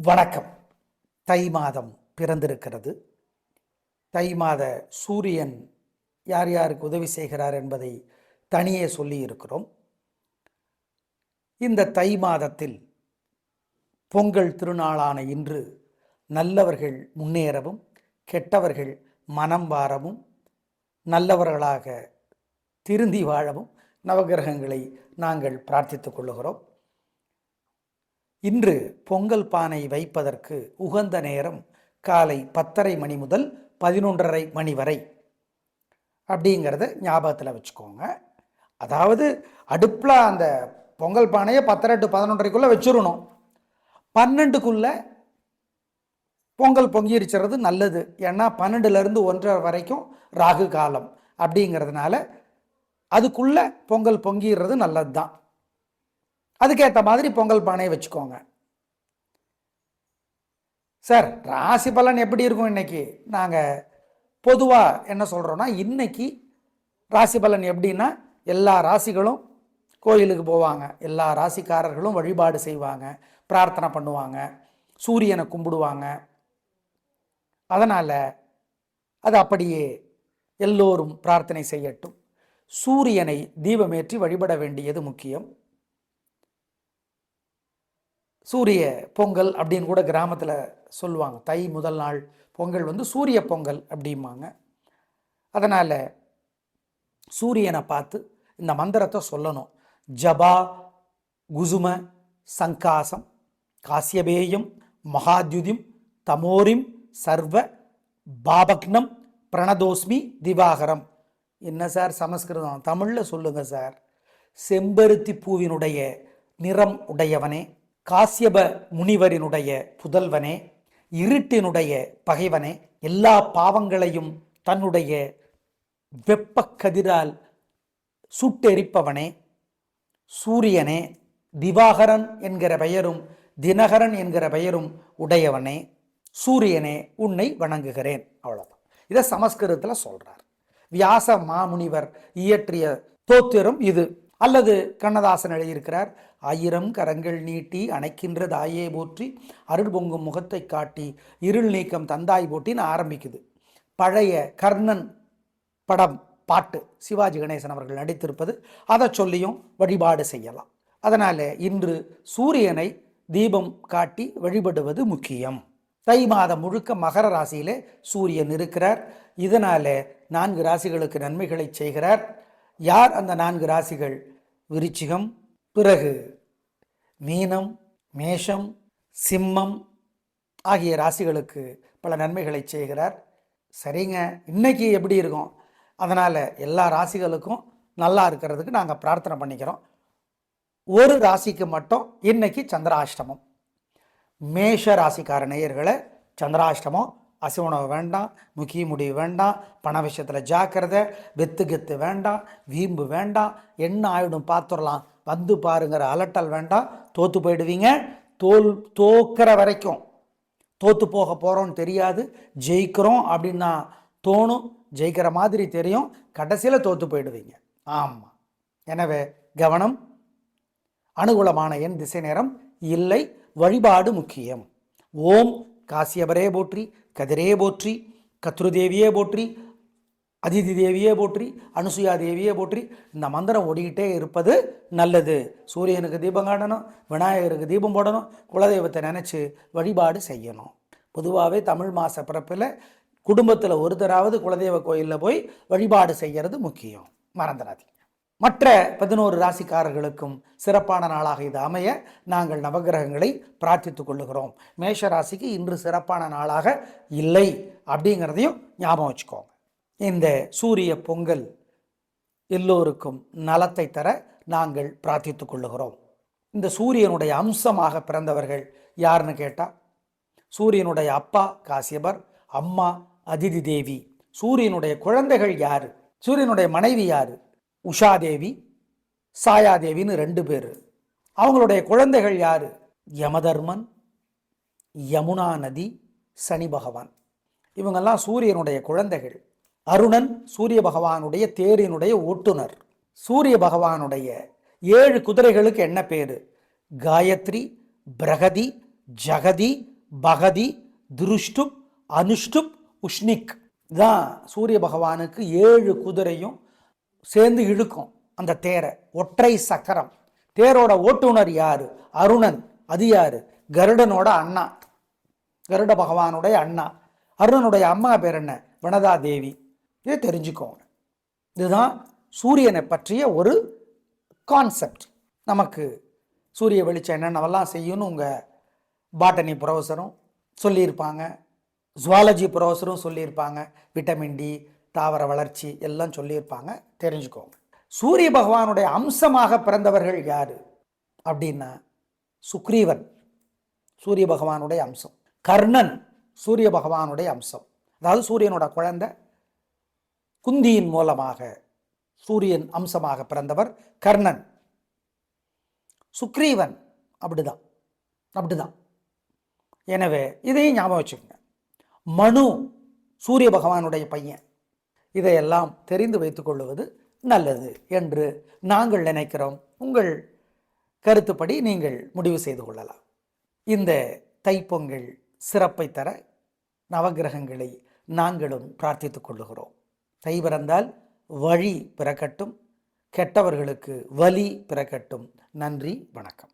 வணக்கம். தை மாதம் பிறந்திருக்கிறது. தை மாத சூரியன் யார் யாருக்கு உதவி செய்கிறார் என்பதை தனியே சொல்லி இருக்கிறோம். இந்த தை மாதத்தில் பொங்கல் திருநாளான இன்று நல்லவர்கள் முன்னேறவும் கெட்டவர்கள் மனம் வாரவும் நல்லவர்களாக திருந்தி வாழவும் நவகிரகங்களை நாங்கள் பிரார்த்தித்துக் கொள்ளுகிறோம். இன்று பொங்கல் பானை வைப்பதற்கு உகந்த நேரம் காலை 10:30 மணி முதல் 11:30 மணி வரை அப்படிங்கிறத ஞாபகத்தில் வச்சுக்கோங்க. அதாவது அடுப்பில் அந்த பொங்கல் பானையை 10:30 to 11:30 வச்சிடணும். 12 பொங்கல் பொங்கிருச்சுறது நல்லது. ஏன்னா 12லேருந்து 1:30 வரைக்கும் ராகு காலம் அப்படிங்கிறதுனால அதுக்குள்ளே பொங்கல் பொங்கிடுறது நல்லது தான். அதுக்கேற்ற மாதிரி பொங்கல் பானையை வச்சுக்கோங்க. சார், ராசி பலன் எப்படி இருக்கும் இன்னைக்கு? நாங்கள் பொதுவாக என்ன சொல்கிறோன்னா, இன்னைக்கு ராசி பலன் எப்படின்னா, எல்லா ராசிகளும் கோயிலுக்கு போவாங்க, எல்லா ராசிக்காரர்களும் வழிபாடு செய்வாங்க, பிரார்த்தனை பண்ணுவாங்க, சூரியனை கும்பிடுவாங்க. அதனால் அது அப்படியே எல்லோரும் பிரார்த்தனை செய்யட்டும். சூரியனை தீபமேற்றி வழிபட வேண்டியது முக்கியம். சூரிய பொங்கல் அப்படின்னு கூட கிராமத்தில் சொல்லுவாங்க. தை முதல் நாள் பொங்கல் சூரிய பொங்கல் அப்படிம்பாங்க. அதனால் சூரியனை பார்த்து இந்த மந்திரத்தை சொல்லணும். ஜபா குசும சங்காசம் காசியபேயம் மகாத்யுதிம் தமோரிம் சர்வ பாபக்னம் பிரணதோஸ்மி திவாகரம். என்ன சார் சமஸ்கிருதம்? தமிழில் சொல்லுங்க சார். செம்பருத்தி பூவினுடைய நிறம் உடையவனே, காசியப முனிவரினுடைய புதல்வனே, இருட்டினுடைய பகைவனே, எல்லா பாவங்களையும் தன்னுடைய வெப்ப கதிரால் சுட்டெரிப்பவனே, சூரியனே, திவாகரன் என்கிற பெயரும் தினகரன் என்கிற பெயரும் உடையவனே, சூரியனே உன்னை வணங்குகிறேன். அவ்வளோதான். இதை சமஸ்கிருதத்தில் சொல்றார். வியாச மாமுனிவர் இயற்றிய தோத்திரம் இது. அல்லது கண்ணதாசன் எழுதியிருக்கிறார். 1000 கரங்கள் நீட்டி அணைக்கின்ற தாயே போற்றி அருள் பொங்கும் முகத்தை காட்டி இருள் நீக்கம் தந்தாய் போட்டின்னு ஆரம்பிக்குது. பழைய கர்ணன் படம் பாட்டு சிவாஜி கணேசன் அவர்கள் நடித்திருப்பது. அதை சொல்லியும் வழிபாடு செய்யலாம். அதனால் இன்று சூரியனை தீபம் காட்டி வழிபடுவது முக்கியம். தை மாதம் முழுக்க மகர ராசியிலே சூரியன் இருக்கிறார். இதனால் 4 ராசிகளுக்கு நன்மைகளை செய்கிறார். யார் அந்த 4 ராசிகள்? விருச்சிகம், பிறகு மீனம், மேஷம், சிம்மம் ஆகிய ராசிகளுக்கு பல நன்மைகளை செய்கிறார். சரிங்க, இன்னைக்கு எப்படி இருக்கும்? அதனால் எல்லா ராசிகளுக்கும் நல்லா இருக்கிறதுக்கு நாங்கள் பிரார்த்தனை பண்ணிக்கிறோம். ஒரு ராசிக்கு மட்டும் இன்னைக்கு சந்திராஷ்டமம். மேஷ ராசிக்கார நேயர்களை சந்திராஷ்டமம். அசைவுணவு வேண்டாம், முக்கிய முடிவு வேண்டாம், பண விஷயத்தில் ஜாக்கிரதை, வெத்து கெத்து வேண்டாம், வீம்பு வேண்டாம், என்ன ஆயிடும் பார்த்துடலாம் வந்து பாருங்கிற அலட்டல் வேண்டாம். தோற்று போயிடுவீங்க. தோக்கிற வரைக்கும் தோற்று போக போகிறோன்னு தெரியாது. ஜெயிக்கிறோம் அப்படின்னா தோணும், ஜெயிக்கிற மாதிரி தெரியும், கடைசியில் தோற்று போயிடுவீங்க. ஆமாம். எனவே கவனம். அனுகூலமான எண் திசை நேரம் இல்லை. வழிபாடு முக்கியம். ஓம் காசியபரே போற்றி, கதிரே போற்றி, கத்ருதேவியே போற்றி, அதிதி தேவியே போற்றி, அனுசுயா தேவியே போற்றி. இந்த மந்திரம் ஓடிக்கிட்டே இருப்பது நல்லது. சூரியனுக்கு தீபம் காட்டணும், விநாயகருக்கு தீபம் போடணும், குலதெய்வத்தை நினச்சி வழிபாடு செய்யணும். பொதுவாகவே தமிழ் மாத பிறப்பில் குடும்பத்தில் ஒருத்தராவது குலதெய்வ கோயிலில் போய் வழிபாடு செய்கிறது முக்கியம். மறந்துடாதீங்க. மற்ற 11 ராசிக்காரர்களுக்கும் சிறப்பான நாளாக இது அமைய நாங்கள் நவகிரகங்களை பிரார்த்தித்துக் கொள்ளுகிறோம். மேஷ ராசிக்கு இன்று சிறப்பான நாளாக இல்லை அப்படிங்கிறதையும் ஞாபகம் வச்சுக்கோங்க. இந்த சூரிய பொங்கல் எல்லோருக்கும் நலத்தை தர நாங்கள் பிரார்த்தித்துக் கொள்ளுகிறோம். இந்த சூரியனுடைய அம்சமாக பிறந்தவர்கள் யாருன்னு கேட்டால், சூரியனுடைய அப்பா காசியபர், அம்மா அதிதி தேவி. சூரியனுடைய குழந்தைகள் யாரு? சூரியனுடைய மனைவி யாரு? உஷாதேவி, சாயாதேவின்னு 2 பேர். அவங்களுடைய குழந்தைகள் யாரு? யமதர்மன், யமுனா நதி, சனி பகவான். இவங்கெல்லாம் சூரியனுடைய குழந்தைகள். அருணன் சூரிய பகவானுடைய தேரினுடைய ஓட்டுநர். சூரிய பகவானுடைய 7 குதிரைகளுக்கு என்ன பேரு? காயத்ரி, பிரகதி, ஜகதி, பகதி, திருஷ்டுப், அனுஷ்டுப், உஷ்ணிக். தான் சூரிய பகவானுக்கு 7 குதிரையும் சேர்ந்து இழுக்கும் அந்த தேரை. ஒற்றை சக்கரம். தேரோட ஓட்டுநர் யாரு? அருணன். அது யாரு? கருடனோட அண்ணா, கருட பகவானுடைய அண்ணா. அருணனுடைய அம்மா பேர் என்ன? வனதா தேவி. இதை தெரிஞ்சுக்கோங்க. இதுதான் சூரியனை பற்றிய ஒரு கான்செப்ட். நமக்கு சூரிய வெளிச்சம் என்னென்னவெல்லாம் செய்யணும்னு உங்கள் பாட்டனி ப்ரொஃபஸரும் சொல்லியிருப்பாங்க, ஜுவாலஜி ப்ரொஃபஸரும் சொல்லியிருப்பாங்க, விட்டமின் டி, தாவர வளர்ச்சி எல்லாம் சொல்லியிருப்பாங்க. தெரிஞ்சுக்கோங்க. சூரிய பகவானுடைய அம்சமாக பிறந்தவர்கள் யாரு அப்படின்னா சுக்ரீவன் சூரிய பகவானுடைய அம்சம். கர்ணன் சூரிய பகவானுடைய அம்சம். அதாவது சூரியனோட குழந்தை குந்தியின் மூலமாக சூரியன் அம்சமாக பிறந்தவர் கர்ணன். சுக்ரீவன் அப்படிதான் அப்படிதான். எனவே இதையும் ஞாபகம் வச்சுக்கோங்க. மனு சூரிய பகவானுடைய பையன். இதையெல்லாம் தெரிந்து வைத்துக் கொள்வது நல்லது என்று நாங்கள் நினைக்கிறோம். உங்கள் கருத்துப்படி நீங்கள் முடிவு செய்து கொள்ளலாம். இந்த தைப்பொங்கல் சிறப்பை தர நவகிரகங்களை நாங்களும் பிரார்த்தித்துக் கொள்ளுகிறோம். தை பிறந்தால் வழி பிறக்கட்டும், கெட்டவர்களுக்கு வலி பிறக்கட்டும். நன்றி, வணக்கம்.